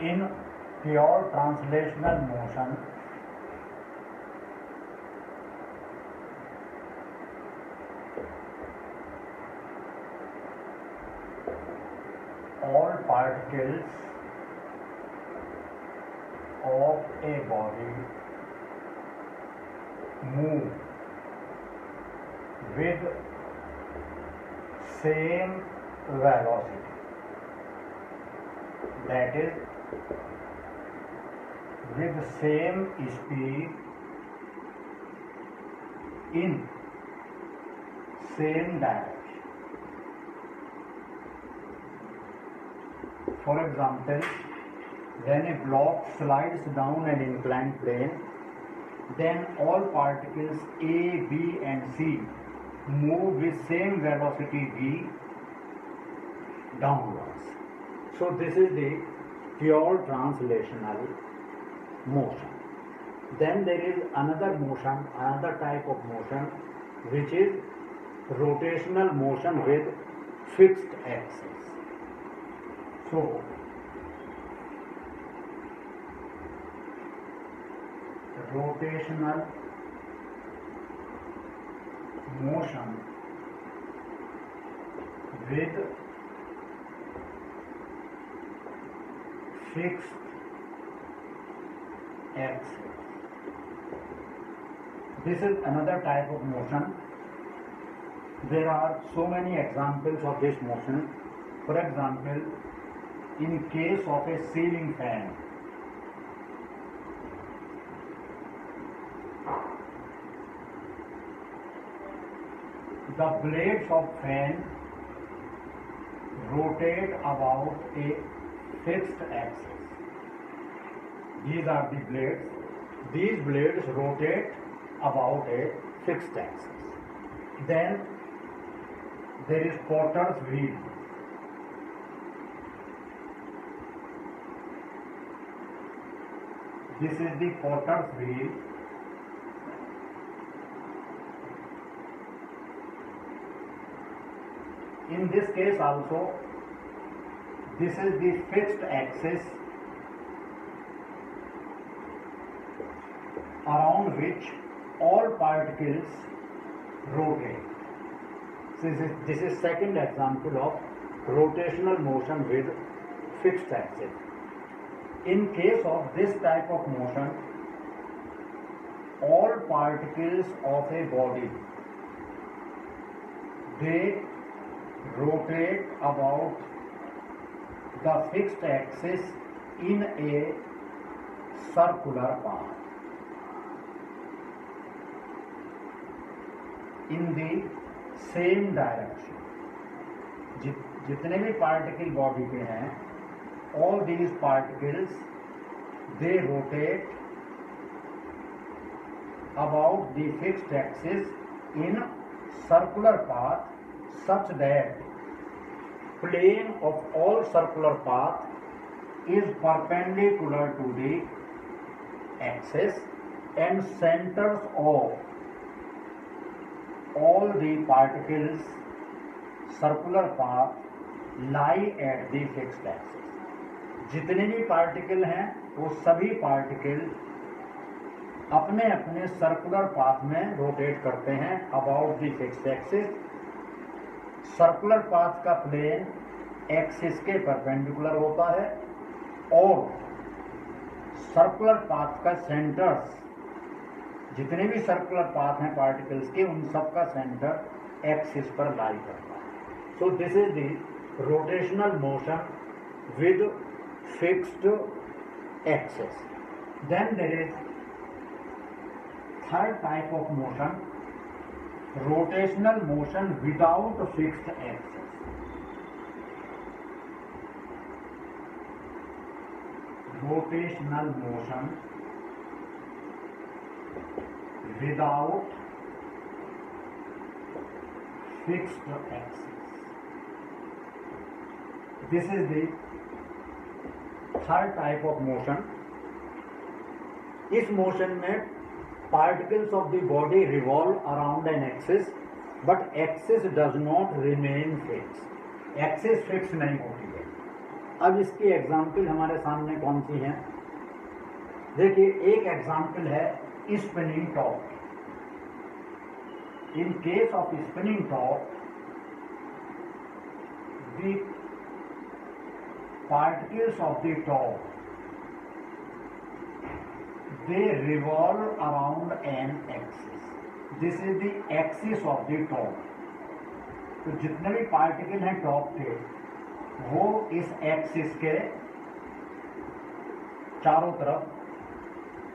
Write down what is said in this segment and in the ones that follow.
In pure translational motion, all particles of a body move with same velocity, that is, with same speed in same direction. For example, when a block slides down an inclined plane, then all particles A, B and C move with same velocity v downwards. So this is the pure translational motion. Then there is another motion, another type of motion, which is rotational motion with fixed axis. So rotational motion with fixed axis. This is another type of motion. There are so many examples of this motion. For example, in case of a ceiling fan, the blades of fan rotate about a fixed axis. These are the blades. These blades rotate about a fixed axis. Then there is Potter's wheel. This is the Potter's wheel. In this case also, this is the fixed axis around which all particles rotate. So this is second example of rotational motion with fixed axis. In case of this type of motion, all particles of a body, they rotate about the fixed axis in a circular path. In the same direction. जितने भी particle body के हैं, all these particles, they rotate about the fixed axis in circular path such that plane of all circular path is perpendicular to the axis and centers of all the particles circular path lie at the fixed axis. जितने भी particle हैं वो सभी particle अपने अपने circular path में rotate करते हैं about the fixed axis. Circular path का प्लेन एक्सिस के परपेंडिकुलर होता है और सर्कुलर पाथ का सेंटर्स, जितने भी सर्कुलर पाथ हैं पार्टिकल्स के, उन सब का सेंटर एक्सिस पर लाई करता है. So this is the rotational motion with fixed axis. Then there is third type of motion, rotational motion without fixed axis. Rotational motion without fixed axis. This is the third type of motion. इस motion में particles of the body revolve around an axis, but axis does not remain fix. Axis fix नहीं होती है. अब इसकी example हमारे सामने कौन सी है? देखिए, एक एग्जाम्पल है spinning top. In case of spinning top, the particles of the top, they revolve around an axis. This is the axis of the top. तो जितने भी पार्टिकल हैं टॉप के, वो इस एक्सिस के चारों तरफ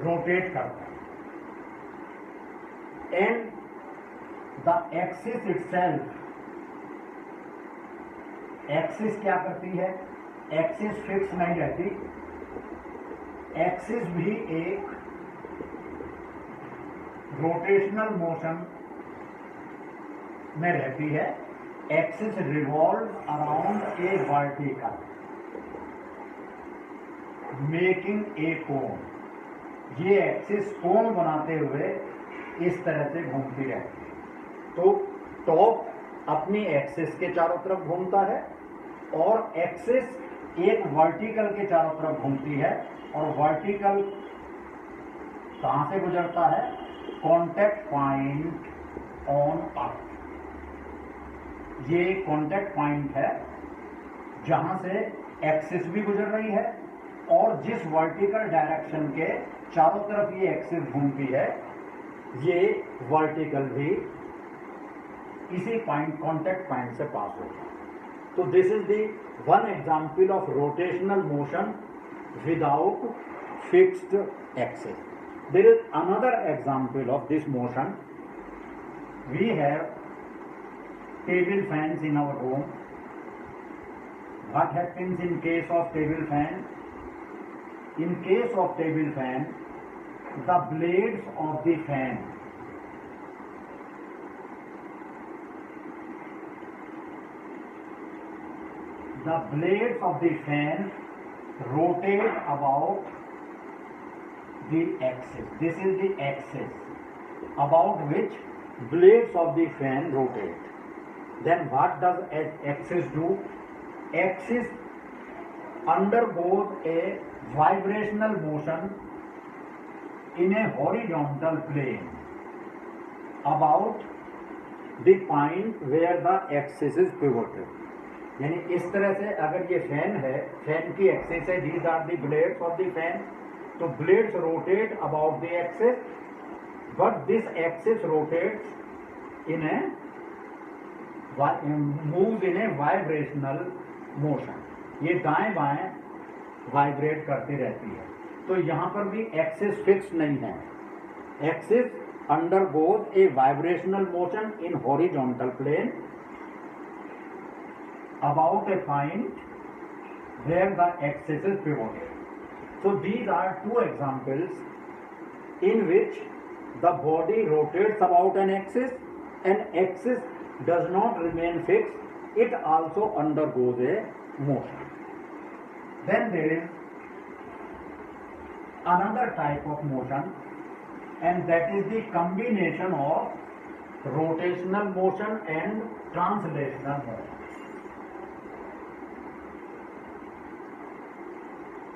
रोटेट करते हैं। And the axis itself, axis क्या करती है? एक्सिस फिक्स नहीं रहती, एक्सिस भी एक रोटेशनल मोशन में रहती है। Axis revolve around a vertical making a cone. ये एक्सिस कोन बनाते हुए इस तरह से घूमती रहती है। तो टॉप अपनी एक्सिस के चारों तरफ घूमता है और एक्सिस एक वर्टिकल के चारों तरफ घूमती है। और वर्टिकल कहां से गुजरता है? Contact point on earth. ये कॉन्टैक्ट पॉइंट है जहां से एक्सिस भी गुजर रही है और जिस वर्टिकल डायरेक्शन के चारों तरफ ये एक्सिस घूमती है, ये वर्टिकल भी इसी पॉइंट, कॉन्टैक्ट पॉइंट से पास होता है। तो this is the one example of rotational motion without fixed axis. There is another example of this motion. We have table fans in our home. What happens in case of table fan? In case of table fan, the blades of the fan rotate about the axis. This is the axis about which blades of the fan rotate. Then what does axis do? Axis undergoes a vibrational motion in a horizontal plane about the point where the axis is pivoted. यानी इस तरह से अगर ये fan है, fan की axis है, these are the blades of the fan, तो blades rotate about the axis, but this axis rotates in a moves in a vibrational motion. ये दाएं बाएं वाइब्रेट करती रहती है। तो यहाँ पर भी एक्सिस फिक्स नहीं है। Axis undergoes a vibrational motion in horizontal plane about a point where the axis is pivoted. So these are two examples in which the body rotates about an axis and axis does not remain fixed, it also undergoes a motion. Then there is another type of motion, and that is the combination of rotational motion and translational motion.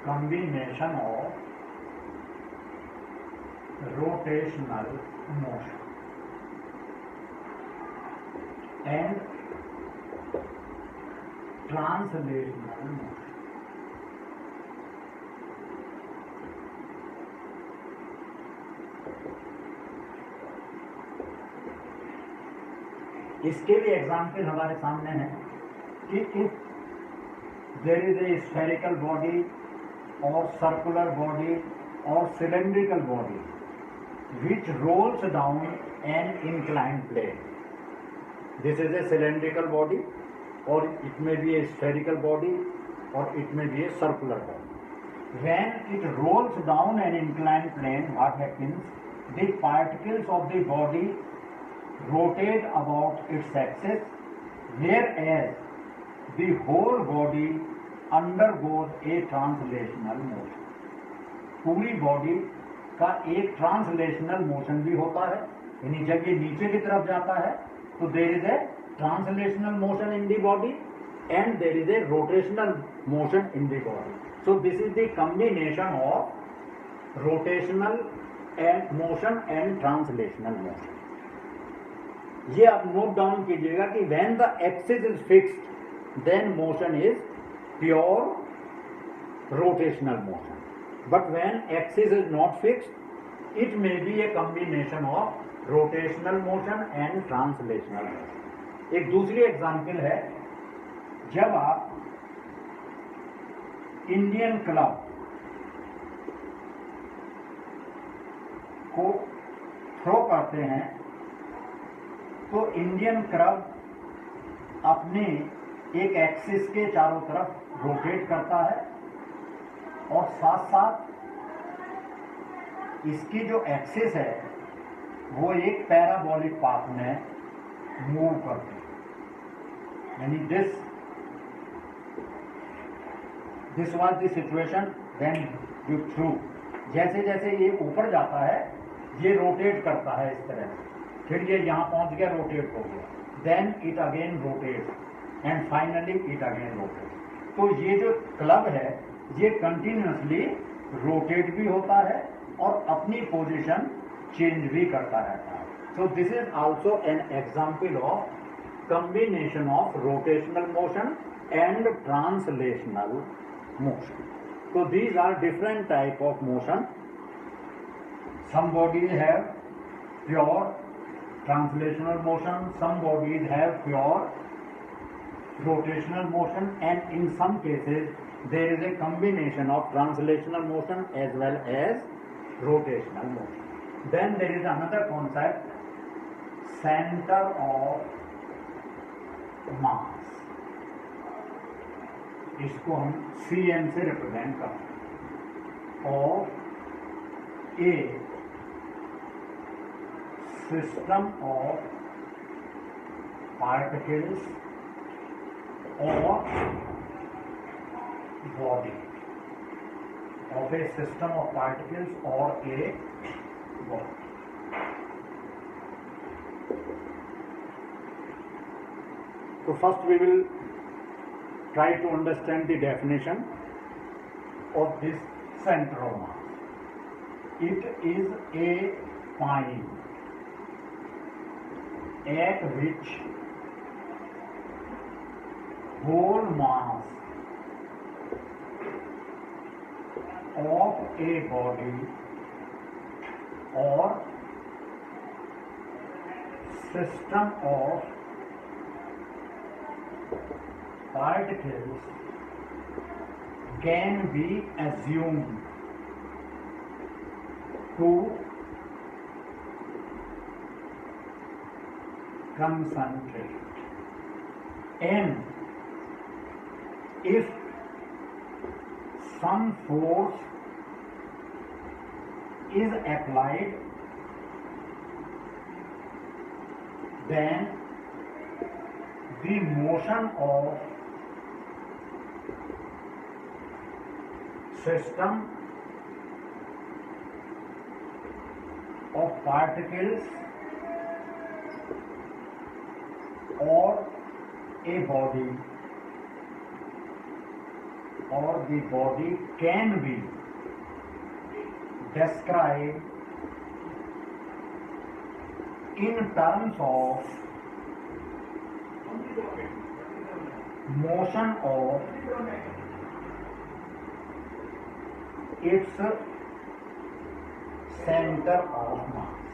Combination of rotational motion and translational motion. इसके भी example हमारे सामने हैं कि if there is a spherical body और circular body और cylindrical body which rolls down an inclined plane. This is a cylindrical body, or it may be a spherical body, or it may be a circular body. When it rolls down an inclined plane, what happens? The particles of the body rotate about its axis, whereas the whole body undergoes a translational motion. पूरी body का एक translational motion भी होता है, यानी जब ये नीचे की तरफ जाता है तो there is a translational motion in the body, and there is a rotational motion in the body. So this is the combination of rotational and motion and translational motion. ये आप नोट डाउन कीजिएगा कि when the axis is fixed then motion is pure rotational motion, but when axis is not fixed it may be a combination of rotational motion and translational motion. एक दूसरी example है, जब आप Indian club को throw करते हैं तो Indian club अपने एक एक्सिस के चारों तरफ रोटेट करता है और साथ साथ इसकी जो एक्सिस है वो एक पैराबोलिक पाथ में मूव करती है, यानी this was the situation when you through. जैसे जैसे ये ऊपर जाता है ये रोटेट करता है इस तरह से, फिर ये यहाँ पहुँच गया, रोटेट हो गया, then it again rotate and finally it again rotate. तो ये जो क्लब है ये कंटिन्यूसली रोटेट भी होता है और अपनी पोजीशन चेंज भी करता रहता है। So this is also an example of combination of rotational motion and translational motion. So these are different type of motion. Some bodies have pure translational motion, some bodies have pure rotational motion, and in some cases there is a combination of translational motion as well as rotational motion. Then there is another concept, center of mass, इसको हम Cm से represent करते हैं, और a system of particles or body, of a system of particles or a body. So first we will try to understand the definition of this center of mass. It is a point at which whole mass of a body or system of particles can be assumed to concentrate, and if some force is applied, then the motion of system of particles or a body or the body can be described in terms of motion of its center of mass.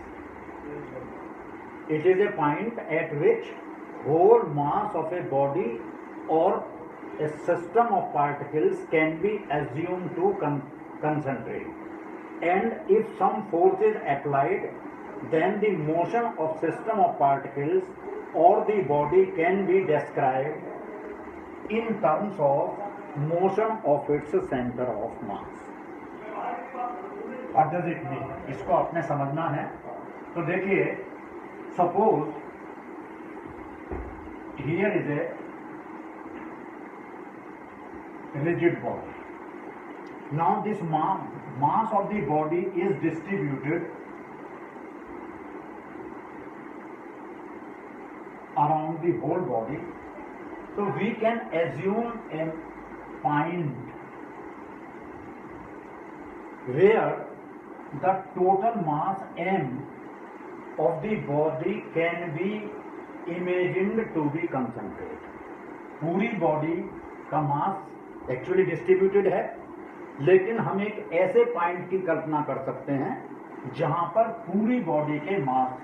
It is a point at which whole mass of a body or a system of particles can be assumed to concentrate, and if some force is applied, then the motion of system of particles or the body can be described in terms of motion of its center of mass. What does it mean? इसको आपने समझना है। तो देखिए, suppose here is a rigid body. Now this mass of the body is distributed around the whole body, So we can assume a point where the total mass m of the body can be imagined to be concentrated. पूरी body का मास actually distributed है, लेकिन हम एक ऐसे point की कल्पना कर सकते हैं जहां पर पूरी बॉडी के मास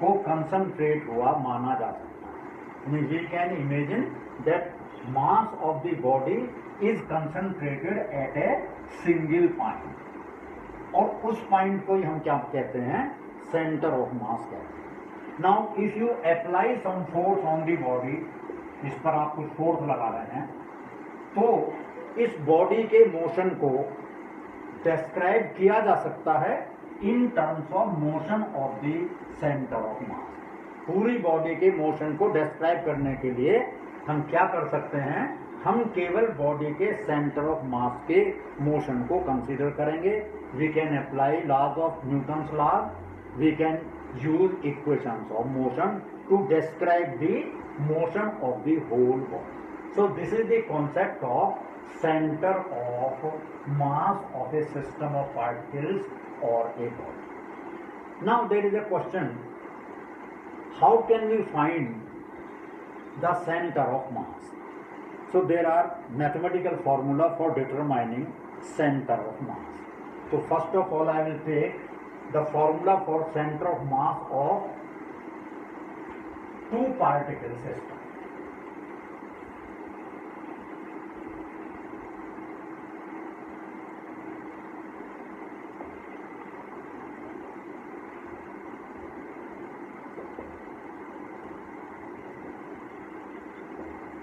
को कंसंट्रेट हुआ माना जा सकता है. We can imagine that mass of the body is concentrated at a single point, और उस पॉइंट को ही हम क्या कहते हैं, सेंटर ऑफ मास कहते हैं. Now if you apply some force on the body, इस पर आप कुछ फोर्स लगा रहे हैं, तो इस बॉडी के मोशन को डिस्क्राइब किया जा सकता है in terms of motion of the centre of mass. पूरी बॉडी के मोशन को डिस्क्राइब करने के लिए हम क्या कर सकते हैं, हम केवल बॉडी के सेंटर ऑफ मास के मोशन को कंसीडर करेंगे. We can apply laws of Newton's law, we can use equations of motion to describe the motion of the whole body. So this is the concept of center of mass of a system of particles or a body. Now there is a question, how can we find the center of mass? So there are mathematical formula for determining center of mass. So first of all I will take the formula for center of mass of two particle system.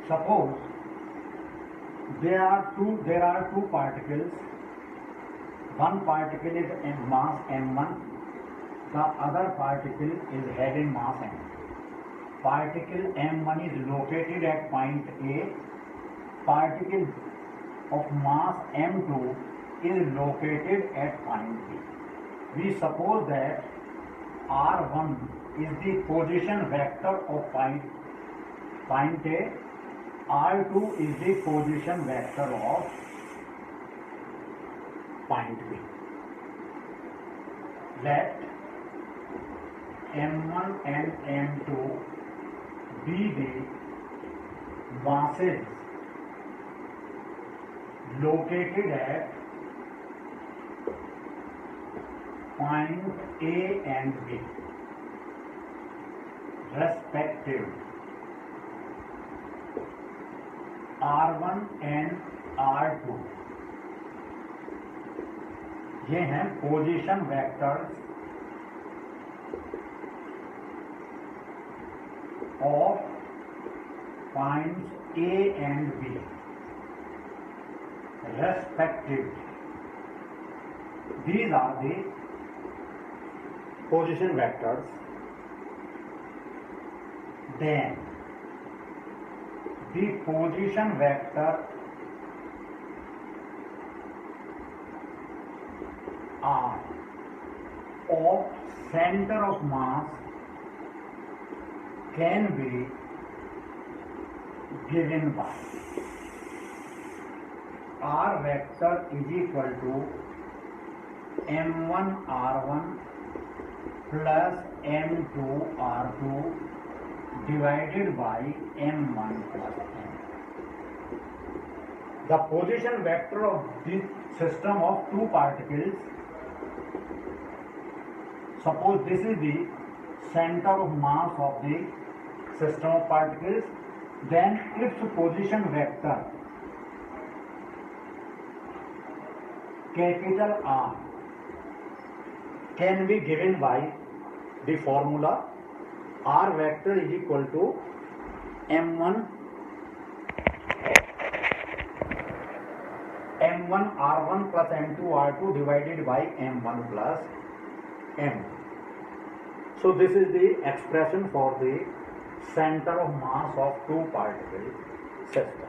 Suppose there are two particles. One particle is mass m1, the other particle is having mass m2. Particle m1 is located at point A, particle of mass m2 is located at point B. We suppose that r1 is the position vector of point A, r2 is the position vector of point B. Let m1 and m2 be the masses located at point A and B respectively. R1 and R2 ये हैं position vectors of points A and B respectively. These are the position vectors. Then the position vector R of center of mass can be given by R vector is equal to m1 r1 plus m2 r2 divided by m1 plus m. The position vector of this system of two particles, suppose this is the center of mass of the system of particles, then its position vector capital R can be given by the formula R vector is equal to m1 r1 plus m2 r2 divided by m1 plus m. So this is the expression for the center of mass of two particle system.